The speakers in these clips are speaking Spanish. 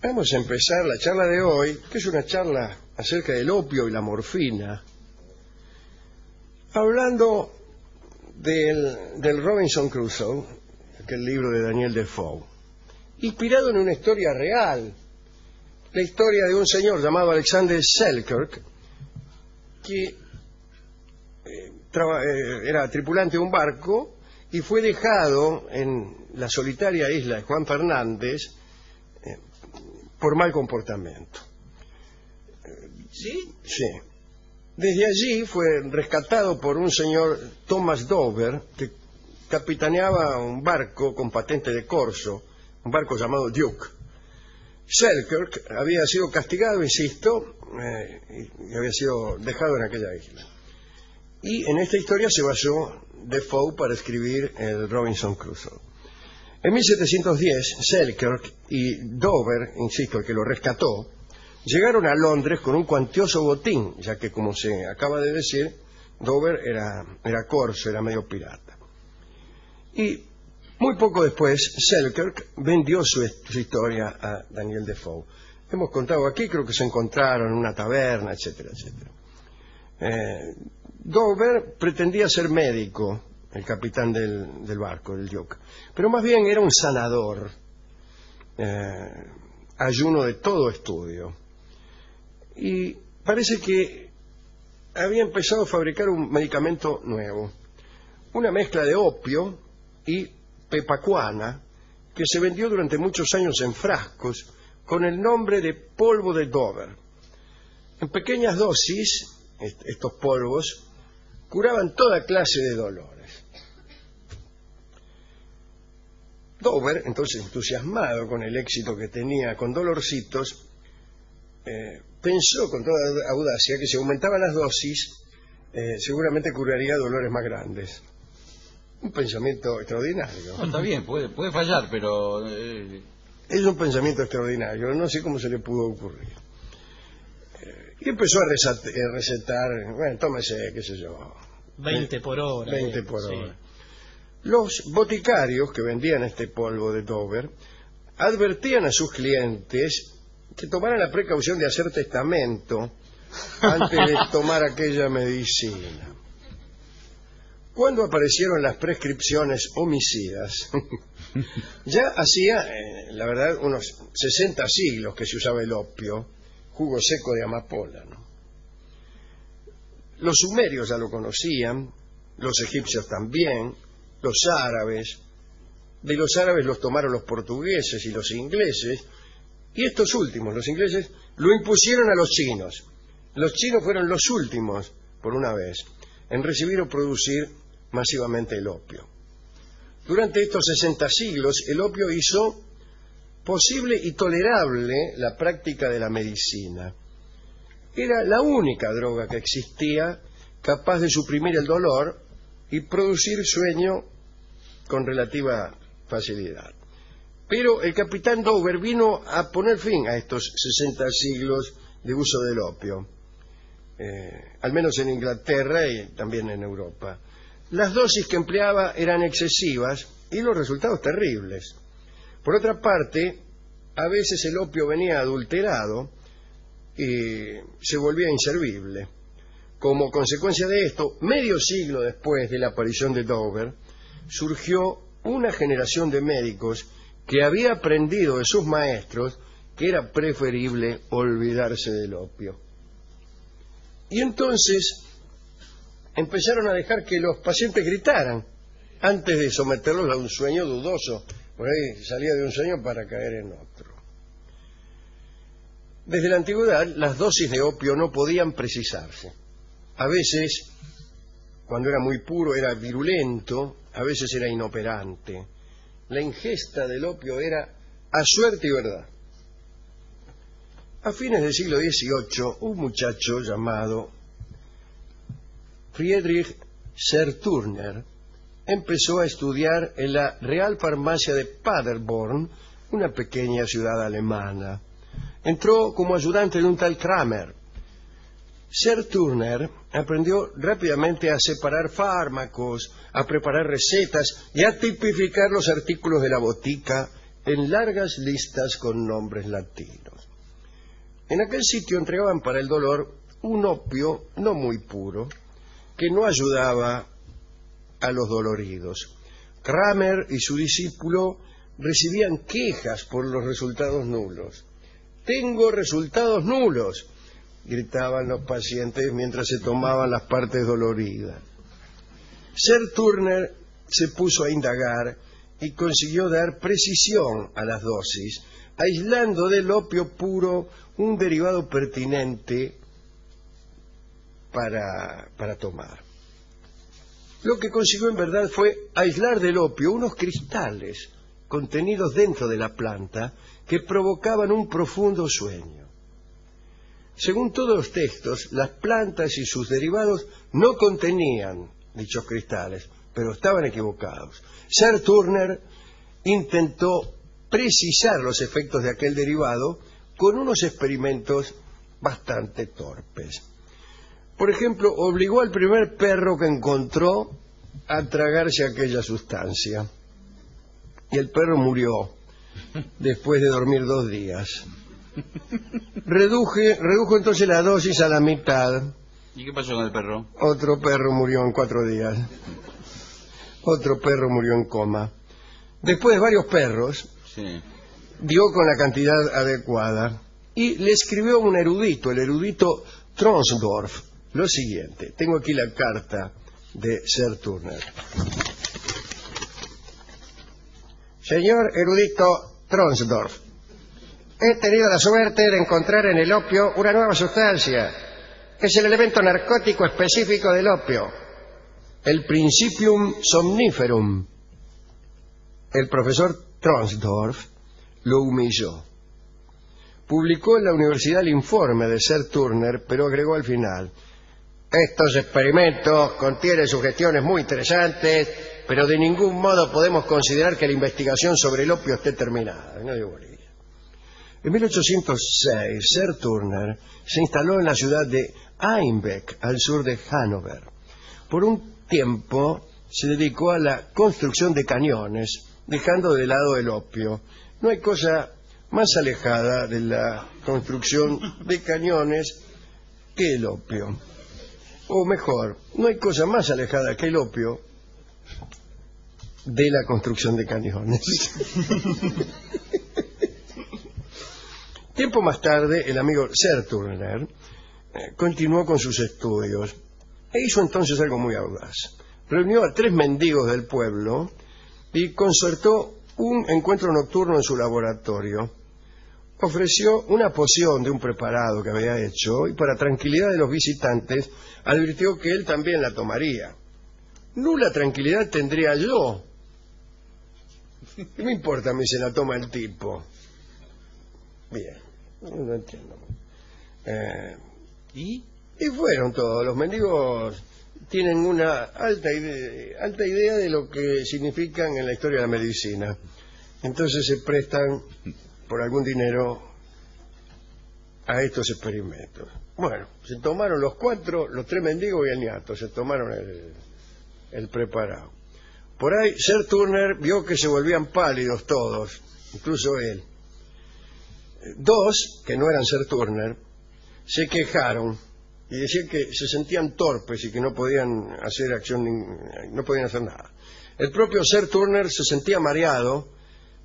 Vamos a empezar la charla de hoy, que es una charla acerca del opio y la morfina, hablando del Robinson Crusoe, aquel libro de Daniel Defoe, inspirado en una historia real, la historia de un señor llamado Alexander Selkirk, que era tripulante de un barco y fue dejado en la solitaria isla de Juan Fernández por mal comportamiento. ¿Sí? Sí. Desde allí fue rescatado por un señor Thomas Dover, que capitaneaba un barco con patente de corso, un barco llamado Duke. Selkirk había sido castigado, insisto, y había sido dejado en aquella isla. Y en esta historia se basó Defoe para escribir el Robinson Crusoe. En 1710, Selkirk y Dover, insisto, el que lo rescató, llegaron a Londres con un cuantioso botín, ya que, como se acaba de decir, Dover era corso, era medio pirata. Y muy poco después, Selkirk vendió su historia a Daniel Defoe. Hemos contado aquí, creo que se encontraron en una taberna, etcétera, etcétera. Dover pretendía ser médico, el capitán del barco, del Duke, pero más bien era un sanador, ayuno de todo estudio. Y parece que había empezado a fabricar un medicamento nuevo, una mezcla de opio y pepacuana, que se vendió durante muchos años en frascos con el nombre de polvo de Dover. En pequeñas dosis, estos polvos curaban toda clase de dolores. Dover, entonces entusiasmado con el éxito que tenía con dolorcitos, pensó con toda audacia que si aumentaban las dosis, seguramente curaría dolores más grandes. Un pensamiento extraordinario. No, está bien, puede fallar, pero... Es un pensamiento extraordinario, no sé cómo se le pudo ocurrir. Y empezó a recetar, bueno, tómese, qué sé yo... 20 por hora. 20 por sí. hora. Los boticarios que vendían este polvo de Dover advertían a sus clientes que tomaran la precaución de hacer testamento antes de tomar aquella medicina. Cuando aparecieron las prescripciones homicidas, ya hacía, la verdad, unos 60 siglos que se usaba el opio, jugo seco de amapola, ¿no? Los sumerios ya lo conocían, los egipcios también, los árabes. De los árabes los tomaron los portugueses y los ingleses, y estos últimos, los ingleses, lo impusieron a los chinos. Los chinos fueron los últimos, por una vez, en recibir o producir masivamente el opio. Durante estos 60 siglos, el opio hizo posible y tolerable la práctica de la medicina. Era la única droga que existía capaz de suprimir el dolor y producir sueño con relativa facilidad. Pero el capitán Dover vino a poner fin a estos 60 siglos de uso del opio, al menos en Inglaterra y también en Europa. Las dosis que empleaba eran excesivas y los resultados terribles. Por otra parte, a veces el opio venía adulterado y se volvía inservible. Como consecuencia de esto, medio siglo después de la aparición de Dover, surgió una generación de médicos que había aprendido de sus maestros que era preferible olvidarse del opio. Y entonces empezaron a dejar que los pacientes gritaran antes de someterlos a un sueño dudoso. Por ahí salía de un sueño para caer en otro. Desde la antigüedad, las dosis de opio no podían precisarse. A veces, cuando era muy puro, era virulento, a veces era inoperante. La ingesta del opio era a suerte y verdad. A fines del siglo XVIII, un muchacho llamado Friedrich Serturner empezó a estudiar en la Real Farmacia de Paderborn, una pequeña ciudad alemana. Entró como ayudante de un tal Kramer. Serturner aprendió rápidamente a separar fármacos, a preparar recetas y a tipificar los artículos de la botica en largas listas con nombres latinos. En aquel sitio entregaban para el dolor un opio no muy puro, que no ayudaba a los doloridos. Kramer y su discípulo recibían quejas por los resultados nulos. «Tengo resultados nulos», gritaban los pacientes mientras se tomaban las partes doloridas. Sir Turner se puso a indagar y consiguió dar precisión a las dosis, aislando del opio puro un derivado pertinente para tomar. Lo que consiguió en verdad fue aislar del opio unos cristales contenidos dentro de la planta que provocaban un profundo sueño. Según todos los textos, las plantas y sus derivados no contenían dichos cristales, pero estaban equivocados. Sir Turner intentó precisar los efectos de aquel derivado con unos experimentos bastante torpes. Por ejemplo, obligó al primer perro que encontró a tragarse aquella sustancia. Y el perro murió después de dormir 2 días. Redujo entonces la dosis a la mitad. ¿Y qué pasó con el perro? Otro perro murió en 4 días. Otro perro murió en coma. Después de varios perros, Sí. dio con la cantidad adecuada y le escribió a un erudito, el erudito Tronsdorf, lo siguiente. Tengo aquí la carta de Sir Turner. Señor erudito Tronsdorf, he tenido la suerte de encontrar en el opio una nueva sustancia. Es el elemento narcótico específico del opio, el Principium somniferum. El profesor Tronsdorf lo humilló. Publicó en la universidad el informe de Sir Turner, pero agregó al final: estos experimentos contienen sugestiones muy interesantes, pero de ningún modo podemos considerar que la investigación sobre el opio esté terminada. No dio bolilla. En 1806, Sir Turner se instaló en la ciudad de Einbeck, al sur de Hannover. Por un tiempo se dedicó a la construcción de cañones, dejando de lado el opio. No hay cosa más alejada de la construcción de cañones que el opio. O mejor, no hay cosa más alejada que el opio de la construcción de cañones. Tiempo más tarde, el amigo Sir Turner continuó con sus estudios e hizo entonces algo muy audaz. Reunió a 3 mendigos del pueblo y concertó un encuentro nocturno en su laboratorio. Ofreció una poción de un preparado que había hecho y, para tranquilidad de los visitantes, advirtió que él también la tomaría. Nula tranquilidad tendría yo. ¿Qué me importa a mí si la toma el tipo? Bien, no entiendo. ¿Y? Y fueron todos. Los mendigos tienen una alta idea de lo que significan en la historia de la medicina. Entonces se prestan por algún dinero a estos experimentos. Bueno, se tomaron los 4, los 3 mendigos y el niato, se tomaron el preparado. Por ahí Sir Turner vio que se volvían pálidos todos, incluso él. 2, que no eran Sir Turner, se quejaron y decían que se sentían torpes y que no podían hacer no podían hacer nada. El propio Sir Turner se sentía mareado,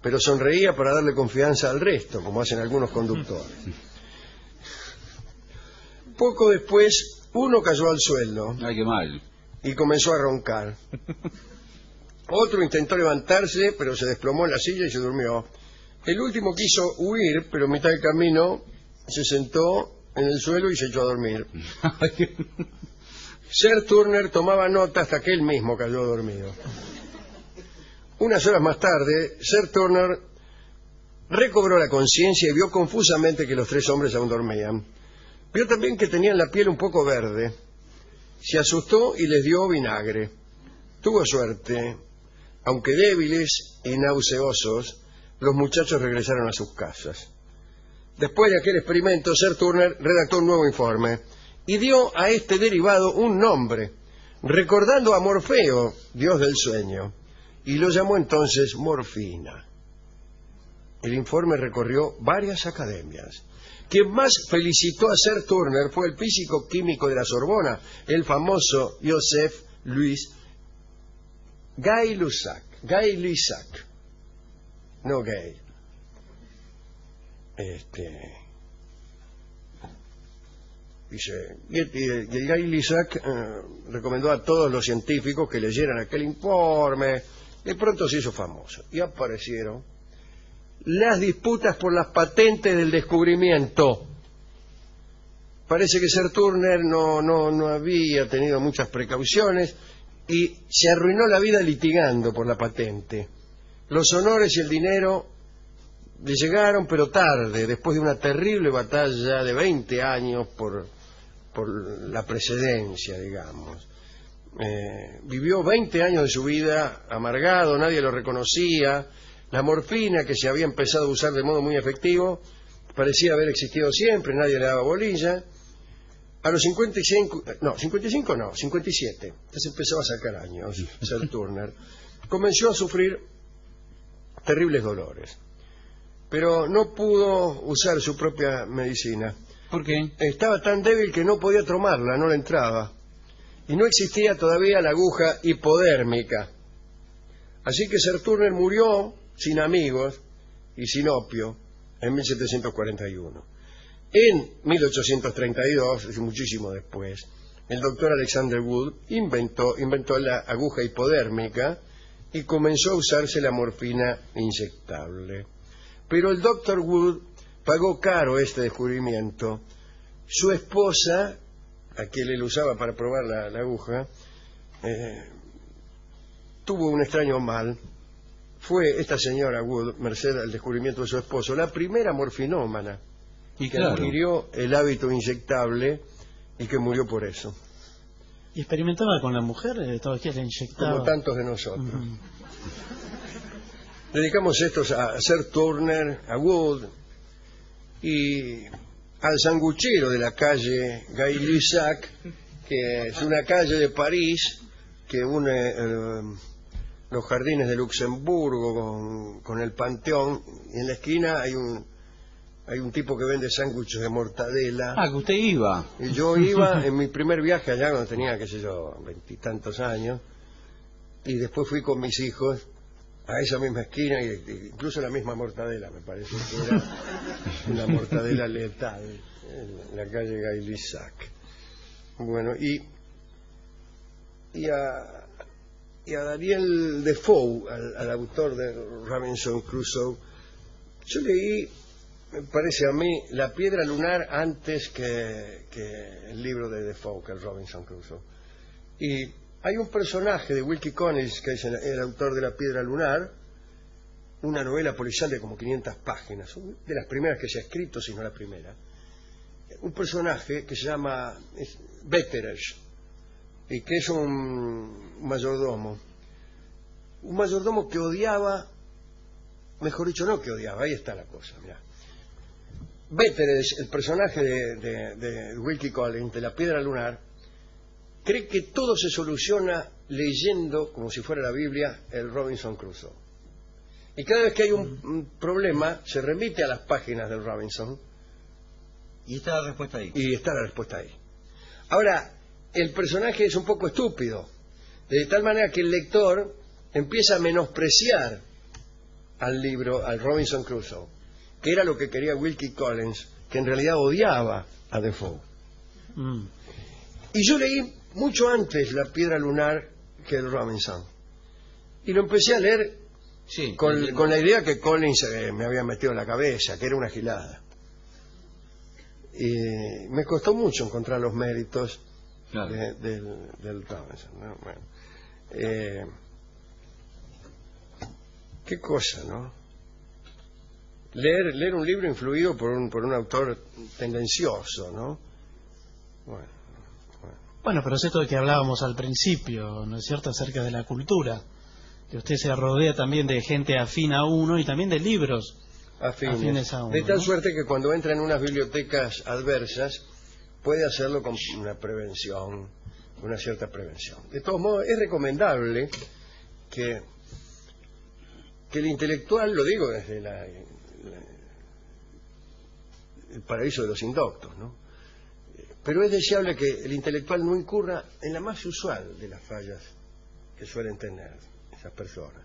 pero sonreía para darle confianza al resto, como hacen algunos conductores. Poco después, uno cayó al suelo. Ay, qué mal. Y comenzó a roncar. Otro intentó levantarse, pero se desplomó en la silla y se durmió. El último quiso huir, pero a mitad del camino se sentó en el suelo y se echó a dormir. Sir Turner tomaba nota hasta que él mismo cayó dormido. Unas horas más tarde, Sir Turner recobró la conciencia y vio confusamente que los 3 hombres aún dormían. Vio también que tenían la piel un poco verde. Se asustó y les dio vinagre. Tuvo suerte. Aunque débiles y nauseosos, los muchachos regresaron a sus casas. Después de aquel experimento, Sir Turner redactó un nuevo informe y dio a este derivado un nombre, recordando a Morfeo, dios del sueño, y lo llamó entonces morfina. el informe recorrió varias academias. Quien más felicitó a Sir Turner fue el físico químico de la Sorbona, el famoso Joseph Louis Gay-Lussac. Gay-Lussac. No Gay. Dice, y el Gay-Lussac recomendó a todos los científicos que leyeran aquel informe. De pronto se hizo famoso y aparecieron las disputas por las patentes del descubrimiento. Parece que Sir Turner no había tenido muchas precauciones y se arruinó la vida litigando por la patente. Los honores y el dinero le llegaron, pero tarde, después de una terrible batalla de 20 años por la precedencia, digamos. Vivió 20 años de su vida amargado, nadie lo reconocía. La morfina, que se había empezado a usar de modo muy efectivo, parecía haber existido siempre, nadie le daba bolilla. A los 57, entonces empezaba a sacar años, Sir Turner, comenzó a sufrir terribles dolores, pero no pudo usar su propia medicina. ¿Por qué? Estaba tan débil que no podía tomarla, no le entraba. Y no existía todavía la aguja hipodérmica. Así que Sir Turner murió sin amigos y sin opio en 1741. En 1832, es muchísimo después, el doctor Alexander Wood inventó la aguja hipodérmica y comenzó a usarse la morfina inyectable. Pero el doctor Wood pagó caro este descubrimiento. Su esposa, a quien él usaba para probar la aguja, tuvo un extraño mal. Fue esta señora Wood, merced al descubrimiento de su esposo, la primera morfinómana Y que claro, adquirió el hábito inyectable y que murió por eso, ¿Y experimentaba con la mujer? ¿Todo el día le inyectaba? como tantos de nosotros. Dedicamos estos a Sir Turner, a Wood y al sanguchero de la calle Gay-Lussac, que es una calle de París que une los jardines de Luxemburgo con el Panteón, y en la esquina hay un tipo que vende sándwiches de mortadela. Ah, que usted iba. Y yo iba en mi primer viaje allá cuando tenía, qué sé yo, 20 y tantos años, y después fui con mis hijos a esa misma esquina, incluso la misma mortadela, me parece que era una mortadela letal, en la calle Gay-Lussac. Bueno, y a Daniel Defoe, al autor de Robinson Crusoe, yo leí, me parece a mí, La piedra lunar antes que el libro de Defoe, que el Robinson Crusoe. Y hay un personaje de Wilkie Collins, que es el autor de La piedra lunar, una novela policial de como 500 páginas, de las primeras que se ha escrito, si no la primera. Un personaje que se llama Betteredge, y que es un mayordomo que odiaba, mejor dicho, no que odiaba, ahí está la cosa, mirá. Betteredge, el personaje de Wilkie Collins, de La piedra lunar, cree que todo se soluciona leyendo, como si fuera la Biblia, el Robinson Crusoe. Y cada vez que hay un problema, se remite a las páginas del Robinson. Y está la respuesta ahí. Y está la respuesta ahí. Ahora, el personaje es un poco estúpido, de tal manera que el lector empieza a menospreciar al libro, al Robinson Crusoe, que era lo que quería Wilkie Collins, que en realidad odiaba a Defoe. Y yo leí mucho antes La piedra lunar que el Robinson, y lo empecé a leer Sí, con la idea que Collins me había metido en la cabeza, que era una gilada. Y me costó mucho encontrar los méritos claro. del Robinson, ¿no? Bueno, qué cosa, ¿no? Leer un libro influido por un autor tendencioso, ¿no? Bueno, pero es esto de que hablábamos al principio, ¿no es cierto?, acerca de la cultura, que usted se rodea también de gente afín a uno y también de libros afines a uno, de tal ¿no? suerte que cuando entra en unas bibliotecas adversas puede hacerlo con una prevención, una cierta prevención. De todos modos, es recomendable que el intelectual, lo digo desde el paraíso de los indoctos, ¿no? Pero es deseable que el intelectual no incurra en la más usual de las fallas que suelen tener esas personas,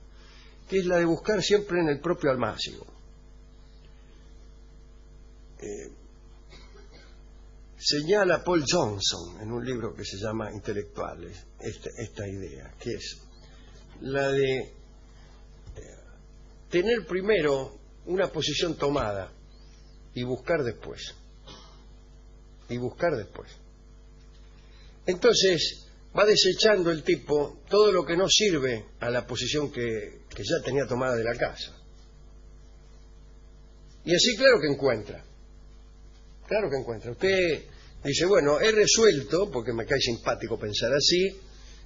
que es la de buscar siempre en el propio almácigo. Señala Paul Johnson en un libro que se llama Intelectuales esta idea, que es la de tener primero una posición tomada y buscar después. Entonces va desechando el tipo todo lo que no sirve a la posición que ya tenía tomada de la casa. Y así claro que encuentra. Usted dice, bueno, he resuelto, porque me cae simpático pensar así,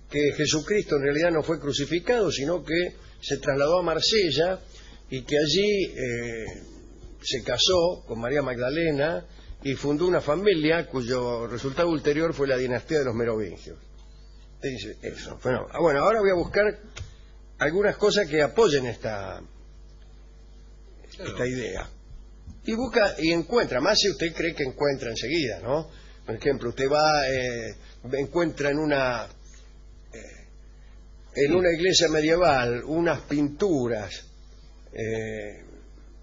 que Jesucristo en realidad no fue crucificado, sino que se trasladó a Marsella y que allí se casó con María Magdalena y fundó una familia cuyo resultado ulterior fue la dinastía de los merovingios. Usted dice eso. Bueno, ahora voy a buscar algunas cosas que apoyen esta idea. Y busca y encuentra, más si usted cree que encuentra enseguida, ¿no? Por ejemplo, usted encuentra en una iglesia medieval unas pinturas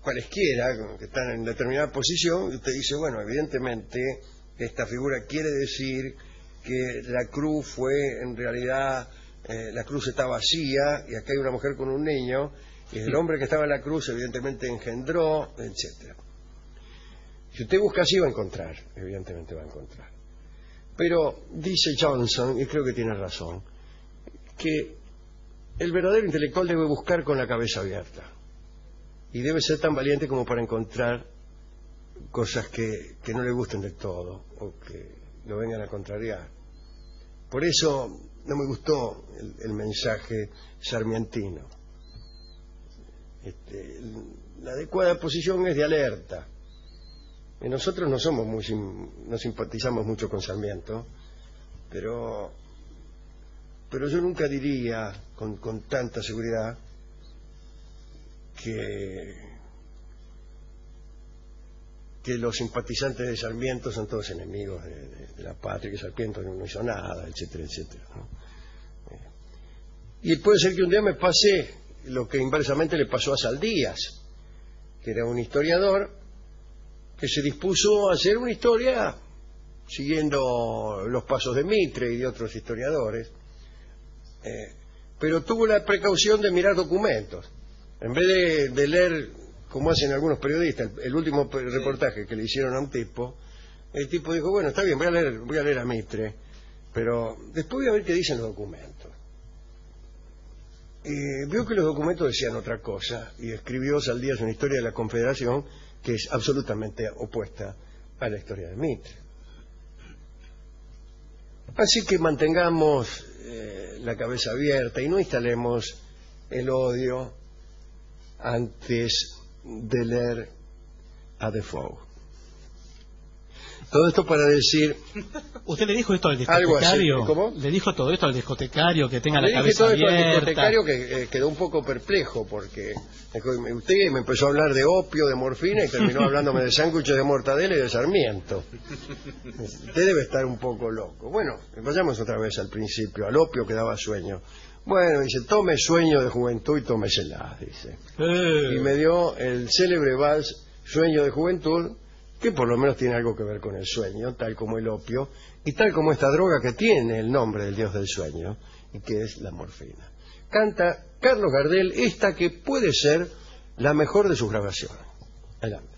cualesquiera que están en determinada posición, y usted dice, bueno, evidentemente esta figura quiere decir que la cruz fue en realidad, la cruz está vacía y acá hay una mujer con un niño y el hombre que estaba en la cruz evidentemente engendró, etcétera. Si usted busca así va a encontrar, evidentemente va a encontrar. Pero dice Johnson, y creo que tiene razón, que el verdadero intelectual debe buscar con la cabeza abierta y debe ser tan valiente como para encontrar cosas que no le gusten del todo o que lo vengan a contrariar. Por eso no me gustó el mensaje sarmientino. La adecuada posición es de alerta. Y nosotros no simpatizamos mucho con Sarmiento, pero yo nunca diría con tanta seguridad que los simpatizantes de Sarmiento son todos enemigos de la patria, que Sarmiento no hizo nada, etcétera, etcétera, ¿no? Y puede ser que un día me pase lo que inversamente le pasó a Saldías, que era un historiador que se dispuso a hacer una historia siguiendo los pasos de Mitre y de otros historiadores, pero tuvo la precaución de mirar documentos. En vez de leer, como hacen algunos periodistas, el último reportaje que le hicieron a un tipo, el tipo dijo, bueno, está bien, voy a leer a Mitre, pero después voy a ver qué dicen los documentos. Vio que los documentos decían otra cosa y escribió Saldías una historia de la Confederación que es absolutamente opuesta a la historia de Mitre. Así que mantengamos la cabeza abierta y no instalemos el odio antes de leer a Defoe. Todo esto para decir... ¿Usted le dijo esto al discotecario? ¿Cómo? ¿Le dijo todo esto al discotecario que tenga la cabeza Le dije todo esto abierta? al discotecario que quedó un poco perplejo porque usted me empezó a hablar de opio, de morfina y terminó hablándome de sándwiches de mortadela y de Sarmiento. Usted debe estar un poco loco. Bueno, vayamos otra vez al principio, al opio que daba sueño. Bueno, dice, tome sueño de juventud y tómesela, dice. Y me dio el célebre vals Sueño de Juventud, que por lo menos tiene algo que ver con el sueño, tal como el opio, y tal como esta droga que tiene el nombre del dios del sueño, y que es la morfina. Canta Carlos Gardel esta que puede ser la mejor de sus grabaciones. Adelante.